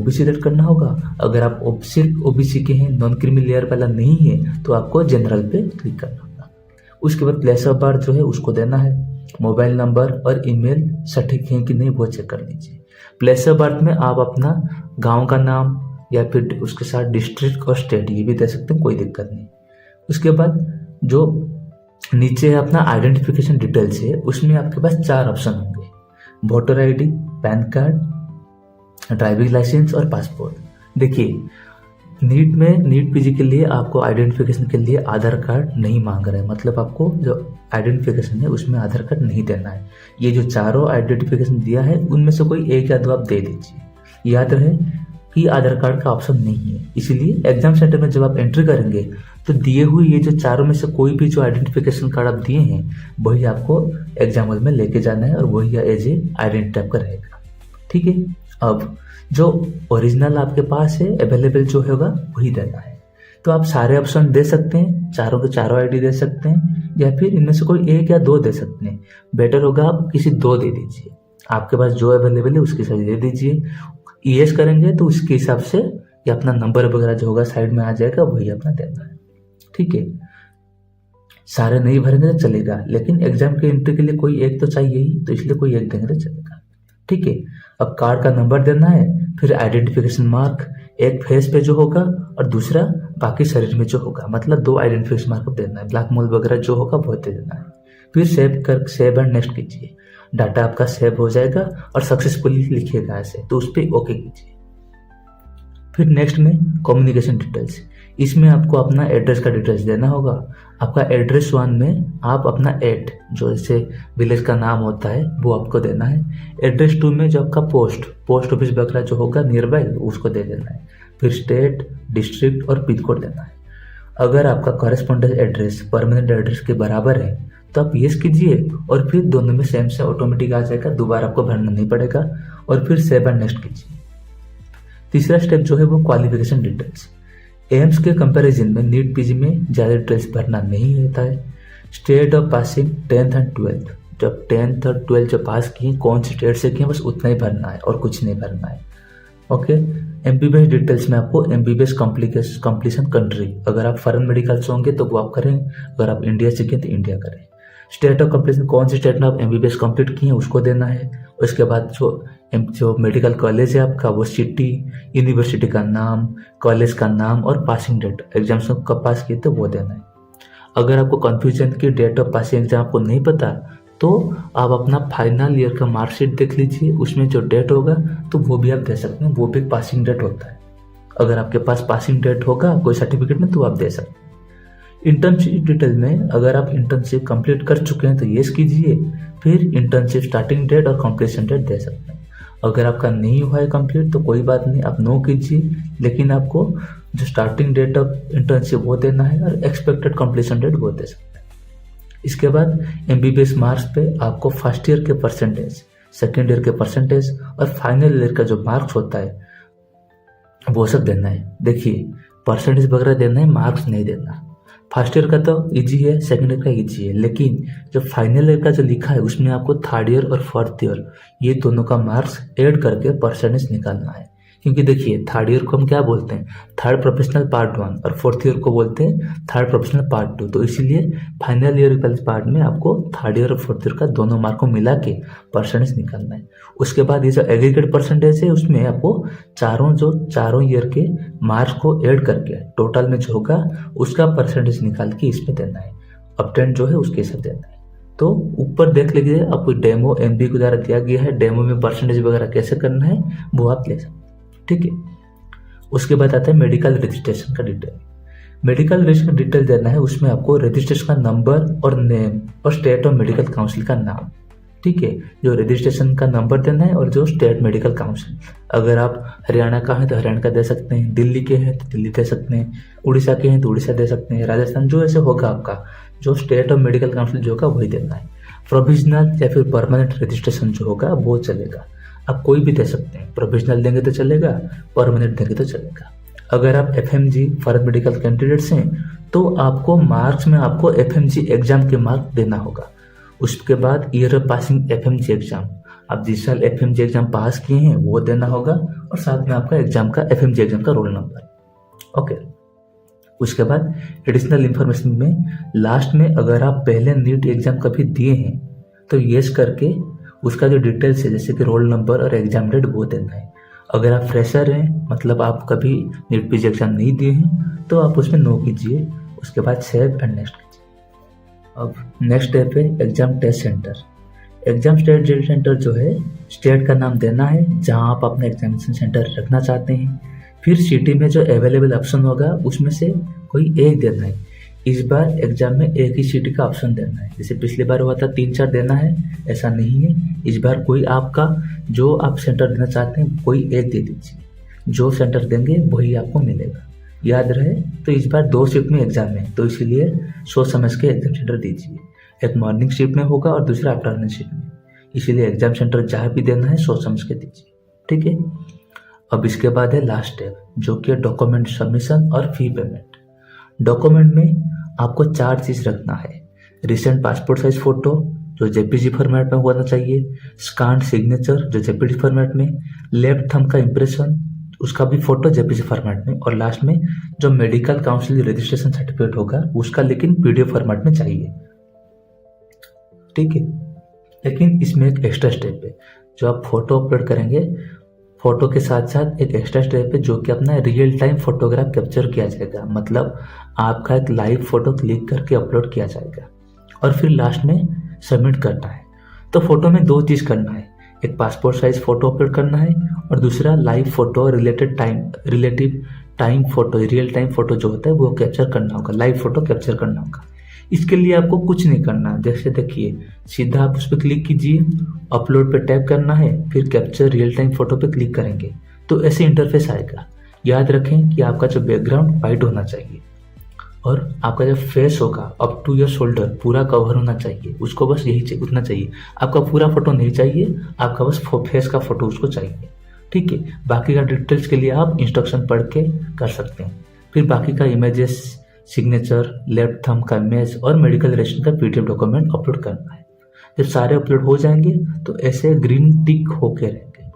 OBC select करना होगा। अगर आप सिर्फ ओबीसी के हैं, नॉन क्रीमी लेयर वाला नहीं है, तो आपको जनरल पे क्लिक करना होगा। उसके बाद प्लेस ऑफ बर्थ जो है उसको देना है। मोबाइल नंबर और ईमेल सटीक है कि नहीं वो चेक कर लीजिए। प्लेस ऑफ बर्थ में आप अपना गांव का नाम या फिर उसके साथ डिस्ट्रिक्ट और स्टेट ये भी दे सकते हैं, कोई दिक्कत नहीं। उसके बाद जो नीचे है अपना आइडेंटिफिकेशन डिटेल्स है, उसमें आपके पास 4 ऑप्शन होंगे, voter ID, PAN card, driving license और पासपोर्ट। देखिए नीट पीजी के लिए आपको आइडेंटिफिकेशन के लिए आधार कार्ड नहीं मांग रहे हैं, मतलब आपको जो आइडेंटिफिकेशन है उसमें आधार कार्ड नहीं देना है। ये जो चारों आइडेंटिफिकेशन दिया है उनमें से कोई एक या दो आप दे दीजिए। याद रहे कि आधार कार्ड का ऑप्शन नहीं है, इसीलिए एग्जाम सेंटर में जब आप एंट्री करेंगे तो दिए हुए ये जो चारों में से कोई भी जो आइडेंटिफिकेशन कार्ड आप दिए हैं वही आपको एग्जाम हॉल में लेके जाना है और वही एज ए आइडेंटिटी टाइप का रहेगा। ठीक है, अब जो ओरिजिनल आपके पास है अवेलेबल जो होगा वही देना है। तो आप सारे ऑप्शन दे सकते हैं, चारों के चारों आईडी दे सकते हैं या फिर इनमें से कोई एक या दो दे सकते हैं। बेटर होगा आप किसी 2 दे दीजिए, आपके पास जो अवेलेबल है उसके साथ दे दीजिए। ईएस करेंगे तो उसके हिसाब से या अपना नंबर वगैरह जो होगा साइड में आ जाएगा, वही अपना देना है। ठीक है, सारे नहीं भरेंगे तो चलेगा, लेकिन एग्जाम के एंट्री के लिए कोई एक तो चाहिए ही, तो इसलिए कोई एक देंगे तो चलेगा। ठीक है, अब कार्ड का नंबर देना है, फिर आइडेंटिफिकेशन मार्क एक फेस पे जो होगा और दूसरा बाकी शरीर में जो होगा, मतलब 2 आइडेंटिफिकेशन मार्क देना है। ब्लैक मोल वगैरह जो होगा वो दे देना है। फिर सेव एंड नेक्स्ट कीजिए। डाटा आपका सेव हो जाएगा और सक्सेसफुली लिखिएगा ऐसे, तो उस पर ओके कीजिए। फिर नेक्स्ट में कम्युनिकेशन डिटेल्स, इसमें आपको अपना एड्रेस का डिटेल्स देना होगा। आपका एड्रेस 1 में आप अपना एड जो जैसे विलेज का नाम होता है वो आपको देना है। एड्रेस 2 में जो आपका पोस्ट ऑफिस वगैरह जो होगा नियर बाय उसको दे देना है। फिर स्टेट, डिस्ट्रिक्ट और पिन कोड देना है। अगर आपका कॉरेस्पॉन्डेंस एड्रेस परमानेंट एड्रेस के बराबर है तो आप यस कीजिए और फिर दोनों में सेम से ऑटोमेटिक आ जाएगा, दोबारा आपको भरना नहीं पड़ेगा। और फिर सेव एंड नेक्स्ट कीजिए। तीसरा स्टेप जो है वो क्वालिफिकेशन डिटेल्स। एम्स के कंपैरिजन में नीट पीजी में ज़्यादा डिटेल्स भरना नहीं होता है। State of passing 10th and 12th, जब 10th और 12th जो पास किए कौन से स्टेट से किए बस उतना ही भरना है और कुछ नहीं भरना है। ओके, एमबीबीएस डिटेल्स में आपको एमबीबीएस कंप्लीशन कंट्री, अगर आप फॉरेन मेडिकल से होंगे तो वो आप करें, अगर आप इंडिया से किए तो इंडिया करें। स्टेट ऑफ कंप्लीशन कौन से स्टेट में आप एमबीबीएस कंप्लीट किए हैं उसको देना है। उसके बाद जो मेडिकल कॉलेज है आपका वो सिटी, यूनिवर्सिटी का नाम, कॉलेज का नाम और पासिंग डेट, एग्जाम से कब पास किए तो वो देना है। अगर आपको कन्फ्यूजन की डेट ऑफ पासिंग एग्जाम आपको नहीं पता तो आप अपना फाइनल ईयर का मार्कशीट देख लीजिए, उसमें जो डेट होगा तो वो भी आप दे सकते हैं, वो भी पासिंग डेट होता है। अगर आपके पास पासिंग डेट होगा कोई सर्टिफिकेट में तो आप दे सकते हैं। इंटर्नशिप डिटेल में अगर आप इंटर्नशिप कंप्लीट कर चुके हैं तो यस कीजिए, फिर इंटर्नशिप स्टार्टिंग डेट और कंप्लीशन डेट दे सकते हैं। अगर आपका नहीं हुआ है कंप्लीट तो कोई बात नहीं, आप नो कीजिए, लेकिन आपको जो स्टार्टिंग डेट ऑफ इंटर्नशिप वो देना है और एक्सपेक्टेड कंप्लीशन डेट वो दे सकते हैं। इसके बाद एमबीबीएस मार्क्स पे आपको फर्स्ट ईयर के परसेंटेज, सेकेंड ईयर के परसेंटेज और फाइनल ईयर का जो मार्क्स होता है वो सब देना है। देखिए परसेंटेज वगैरह देना है, मार्क्स नहीं देना। फर्स्ट ईयर का तो इजी है, सेकंड ईयर का इजी है, लेकिन जो फाइनल ईयर का जो लिखा है उसमें आपको थर्ड ईयर और फोर्थ ईयर ये दोनों का मार्क्स ऐड करके परसेंटेज निकालना है। क्योंकि देखिए थर्ड ईयर को हम क्या बोलते हैं, थर्ड प्रोफेशनल पार्ट 1 और फोर्थ ईयर को बोलते हैं थर्ड प्रोफेशनल पार्ट 2। तो इसीलिए फाइनल ईयर का पार्ट में आपको थर्ड ईयर और फोर्थ ईयर का दोनों मार्क को मिला के परसेंटेज निकालना है। उसके बाद ये जो एग्रीगेट परसेंटेज है उसमें आपको चारों ईयर के मार्क्स को ऐड करके टोटल में जो होगा उसका परसेंटेज निकाल के इसमें देना है। अपटेंट जो है उसके हिसाब देना है। तो ऊपर देख लीजिए आपको डेमो एमबी के द्वारा दिया गया है, डेमो में परसेंटेज वगैरह कैसे करना है वो आप ले सकते हैं। ठीक है, उसके बाद आता है मेडिकल रजिस्ट्रेशन का डिटेल। मेडिकल रजिस्ट्रेशन डिटेल देना है, उसमें आपको रजिस्ट्रेशन का नंबर और नेम और स्टेट ऑफ मेडिकल काउंसिल का नाम। ठीक है, जो रजिस्ट्रेशन का नंबर देना है और जो स्टेट मेडिकल काउंसिल, अगर आप हरियाणा का हैं तो हरियाणा का दे सकते हैं, दिल्ली के हैं तो दिल्ली दे सकते हैं, उड़ीसा के हैं तो उड़ीसा दे सकते हैं, राजस्थान जो ऐसे होगा आपका जो स्टेट ऑफ मेडिकल काउंसिल जो होगा वही देना है। प्रोविजनल या फिर परमानेंट रजिस्ट्रेशन जो होगा वो चलेगा, आप कोई भी दे सकते हैं, प्रोविजनल देंगे तो चलेगा, परमानेंट देंगे तो चलेगा। अगर आप एफएमजी फॉरेन मेडिकल कैंडिडेट्स हैं तो आपको मार्क्स में आपको एफएमजी एग्जाम के मार्क देना होगा। उसके बाद year of passing FMG exam, आप जिस साल एफएमजी एग्जाम पास किए हैं वो देना होगा। और साथ में आपका एग्जाम का FMG एग्जाम का रोल नंबर। ओके, उसके बाद एडिशनल इंफॉर्मेशन में लास्ट में अगर आप पहले नीट एग्जाम कभी दिए हैं तो येस करके उसका जो डिटेल्स है जैसे कि रोल नंबर और एग्जाम डेट वो देना है। अगर आप फ्रेशर हैं, मतलब आप कभी नीट PG एग्जाम नहीं दिए हैं, तो आप उसमें नो कीजिए। उसके बाद सेव एंड नेक्स्ट कीजिए। अब नेक्स्ट स्टेप है exam test centre. Exam test centre जो है स्टेट का नाम देना है जहां आप अपना एग्जामिनेशन सेंटर रखना चाहते हैं। फिर सिटी में जो अवेलेबल ऑप्शन होगा उसमें से कोई एक देना है। इस बार एग्जाम में एक ही सिटी का ऑप्शन देना है, जैसे पिछली बार हुआ था 3-4 देना है, ऐसा नहीं है। इस बार कोई आपका जो आप सेंटर देना चाहते हैं कोई एक दे दीजिए, जो सेंटर देंगे वही आपको मिलेगा। याद रहे तो इस बार 2 शिफ्ट में एग्जाम है, तो इसीलिए सोच समझ के एग्जाम सेंटर दीजिए। एक मॉर्निंग शिफ्ट में होगा और दूसरा आफ्टरनून शिफ्ट में, इसीलिए एग्जाम सेंटर जहाँ भी देना है सोच समझ के दीजिए। ठीक है, अब इसके बाद है लास्ट स्टेप जो कि डॉक्यूमेंट सबमिशन और फी पेमेंट। डॉक्यूमेंट में आपको 4 चीज़ रखना है। रिसेंट पासपोर्ट साइज फोटो जो JPG फॉर्मेट में होना चाहिए, स्कैन सिग्नेचर जो JPG फॉर्मेट में, लेफ्ट थंब का इंप्रेशन उसका भी फोटो JPG फॉर्मेट में, और लास्ट में जो मेडिकल काउंसिल रजिस्ट्रेशन सर्टिफिकेट होगा उसका लेकिन PDF फॉर्मेट में चाहिए। ठीक है, लेकिन इसमें एक एक्स्ट्रा स्टेप है। जो आप फोटो अपलोड करेंगे, फोटो के साथ साथ एक एक्स्ट्रा स्टेप है जो कि अपना रियल टाइम फोटोग्राफ कैप्चर किया जाएगा, मतलब आपका एक लाइव फोटो क्लिक करके अपलोड किया जाएगा और फिर लास्ट में सबमिट करना है। तो फोटो में 2 चीज़ करना है, एक पासपोर्ट साइज फोटो अपलोड करना है और दूसरा live photo relative time photo, real time photo जो होता है वो कैप्चर करना होगा, लाइव फोटो कैप्चर करना होगा। इसके लिए आपको कुछ नहीं करना, जैसे देखिए सीधा आप उस पर क्लिक कीजिए, अपलोड पे टैप करना है, फिर कैप्चर रियल टाइम फोटो पे क्लिक करेंगे तो ऐसे इंटरफेस आएगा। याद रखें कि आपका जो बैकग्राउंड वाइट होना चाहिए और आपका जो फेस होगा अप टू योर शोल्डर पूरा कवर होना चाहिए, उसको बस यही उतना चाहिए। आपका पूरा फोटो नहीं चाहिए, आपका बस फेस का फोटो उसको चाहिए। ठीक है, बाकी का डिटेल्स के लिए आप इंस्ट्रक्शन पढ़ के कर सकते हैं। फिर बाकी का इमेजेस, सिग्नेचर, लेफ्ट थंब का इमेज और मेडिकल रजिस्ट्रेशन का PDF डॉक्यूमेंट अपलोड करना है। जब सारे अपलोड हो जाएंगे तो ऐसे ग्रीन टिक होके रहेंगे।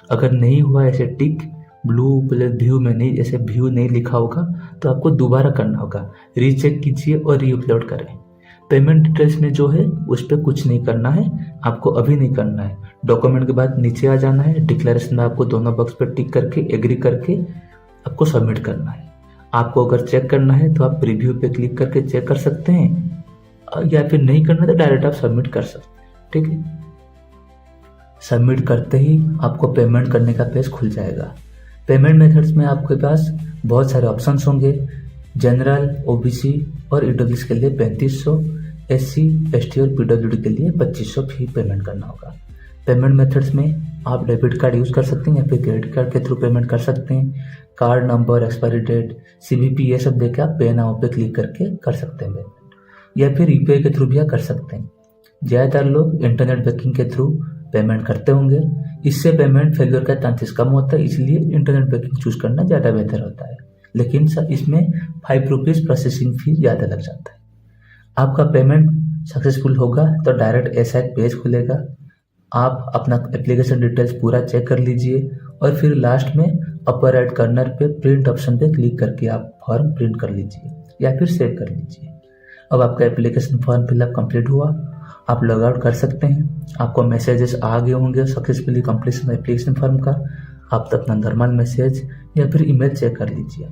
अगर नहीं हुआ ऐसे टिक, ब्लू व्यू में नहीं, ऐसे व्यू नहीं लिखा होगा तो आपको दोबारा करना होगा, रीचेक कीजिए और री अपलोड करें। पेमेंट डिटेल्स में जो है उस पर कुछ नहीं करना है, आपको अभी नहीं करना है। डॉक्यूमेंट के बाद नीचे आ जाना है, डिक्लेरेशन में आपको दोनों बॉक्स पर टिक करके एग्री करके आपको सबमिट करना है। आपको अगर चेक करना है तो आप प्रीव्यू पे क्लिक करके चेक कर सकते हैं, या फिर नहीं करना तो डायरेक्ट आप सबमिट कर सकते हैं। ठीक है, सबमिट करते ही आपको पेमेंट करने का पेज खुल जाएगा। पेमेंट मेथड्स में आपके पास बहुत सारे ऑप्शंस होंगे। जनरल, OBC और EWS के लिए 3500, SC, ST और PWD के लिए 2500 फी पेमेंट करना होगा। पेमेंट मेथड्स में आप डेबिट कार्ड यूज़ कर सकते हैं या फिर क्रेडिट कार्ड के थ्रू पेमेंट कर सकते हैं। Card number, expiry date, CVV ये सब देके आप पे नाउ पे क्लिक करके कर सकते हैं पेमेंट, या फिर UPI के थ्रू भी आप कर सकते हैं। ज़्यादातर लोग इंटरनेट बैंकिंग के थ्रू पेमेंट करते होंगे, इससे पेमेंट फेलियर का चांसेस कम होता है, इसलिए इंटरनेट बैंकिंग चूज करना ज़्यादा बेहतर होता है। लेकिन इसमें 5 रुपीज़ प्रोसेसिंग फी ज़्यादा लग जाता है। आपका पेमेंट सक्सेसफुल होगा तो डायरेक्ट ऐसा एक पेज खुलेगा, आप अपना एप्लीकेशन डिटेल्स पूरा चेक कर लीजिए और फिर लास्ट में अपर राइट कॉर्नर पे प्रिंट ऑप्शन पे क्लिक करके आप फॉर्म प्रिंट कर लीजिए या फिर सेव कर लीजिए। अब आपका एप्लीकेशन फॉर्म फिलअप कंप्लीट हुआ, आप लॉग आउट कर सकते हैं। आपको मैसेजेस आ गए होंगे सक्सेसफुली कंप्लीशन एप्लीकेशन फॉर्म का, आप अपना नॉर्मल मैसेज या फिर ईमेल चेक कर लीजिए।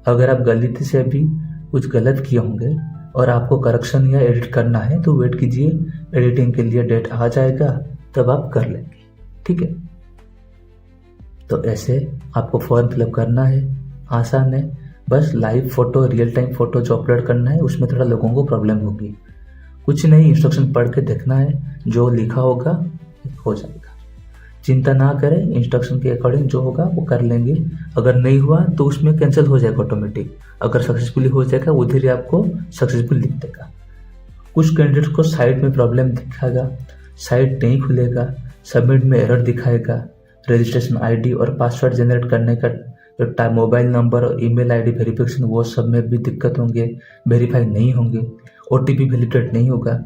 अगर आप गलती से भी कुछ गलत किए होंगे और आपको करेक्शन या एडिट करना है तो वेट कीजिए, एडिटिंग के लिए डेट आ जाएगा तब आप कर लेंगे। ठीक है, तो ऐसे आपको फॉर्म फिलअप करना है, आसान है। बस live photo, real time photo जो अपलोड करना है उसमें थोड़ा लोगों को प्रॉब्लम होगी। कुछ नहीं, इंस्ट्रक्शन पढ़ के देखना है, जो लिखा होगा हो जाएगा। चिंता ना करें, इंस्ट्रक्शन के अकॉर्डिंग जो होगा वो कर लेंगे। अगर नहीं हुआ तो उसमें कैंसिल हो जाएगा ऑटोमेटिक, अगर सक्सेसफुली हो जाएगा उधर ही आपको सक्सेसफुल दिख देगा। कुछ कैंडिडेट्स को साइट में प्रॉब्लम दिखाएगा, साइट नहीं खुलेगा, सबमिट में एरर दिखाएगा, रजिस्ट्रेशन ID और पासवर्ड जनरेट करने का जो मोबाइल नंबर और ईमेल ID वेरिफिकेशन वो सब में भी दिक्कत होंगे, वेरीफाई नहीं होंगे, OTP वैलिडेट नहीं होगा।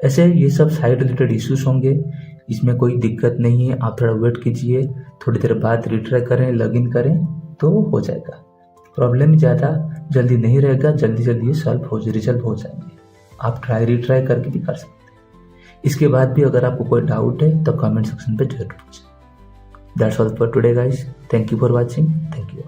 ऐसे ये सब साइट रिलेटेड इश्यूज होंगे, इसमें कोई दिक्कत नहीं है। आप थोड़ा वेट कीजिए, थोड़ी देर बाद रिट्राई करें, लॉगिन करें तो हो जाएगा। प्रॉब्लम ज़्यादा जल्दी नहीं रहेगा, जल्दी जल्दी ये रिजल्व हो जाएंगे। आप रिट्राई करके भी कर सकते हैं। इसके बाद भी अगर आपको कोई डाउट है तो कमेंट सेक्शन पे जरूर पूछें। That's all for today guys. Thank you for watching. Thank you.